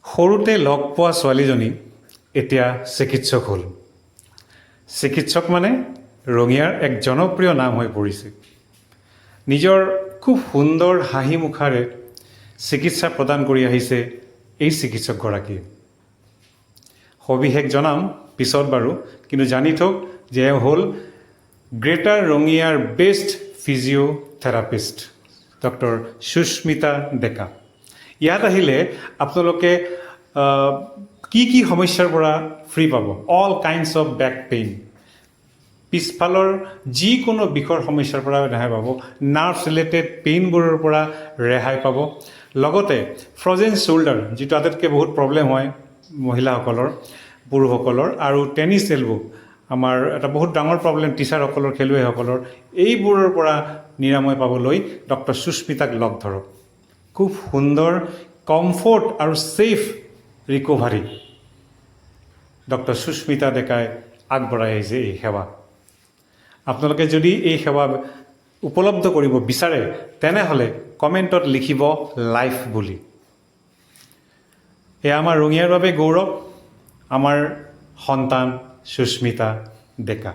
সৰুতে লগ পোৱা ছোৱালীজনী এতিয়া চিকিৎসক হ'ল। চিকিৎসক মানে ৰঙিয়াৰ এক জনপ্ৰিয় নাম হৈ পৰিছে। নিজৰ খুব সুন্দৰ হাঁহি মুখাৰে চিকিৎসা প্ৰদান কৰি আহিছে এই চিকিৎসকগৰাকীয়ে। সবিশেষ জনাম পিছত বাৰু, কিন্তু জানি থওক যে এওঁ হ'ল গ্ৰেটাৰ ৰঙিয়াৰ best physiotherapist doctor Susmita Deka. ইয়াত আহিলে আপোনালোকে কি সমস্যাৰ পৰা ফ্ৰী পাব? All kinds of back pain, পিছফালৰ যিকোনো বিষৰ সমস্যাৰ পৰা ৰেহাই পাব, নাৰ্ভ ৰিলেটেড পেইনবোৰৰ পৰা ৰেহাই পাব। লগতে ফ্ৰজেন শ্বল্ডাৰ, যিটো আটাইতকৈ বহুত প্ৰব্লেম হয় মহিলাসকলৰ, পুৰুষসকলৰ, আৰু টেনিছ এলবো, আমাৰ এটা বহুত ডাঙৰ প্ৰব্লেম টিচাৰসকলৰ, খেলুৱৈসকলৰ, এইবোৰৰ পৰা নিৰাময় পাবলৈ ডক্টৰ সুস্মিতাক লগ ধৰক। খুব সুন্দৰ, কমফৰ্ট আৰু ছেফ ৰিকভাৰী ডক্টৰ সুস্মিতা ডেকাই আগবঢ়াই আহিছে এই সেৱা। আপোনালোকে যদি এই সেৱা উপলব্ধ কৰিব বিচাৰে তেনেহ'লে কমেণ্টত লিখিব লাইফ বুলি। এয়া আমাৰ ৰঙিয়াৰ বাবে গৌৰৱ, আমাৰ সন্তান সুস্মিতা ডেকা।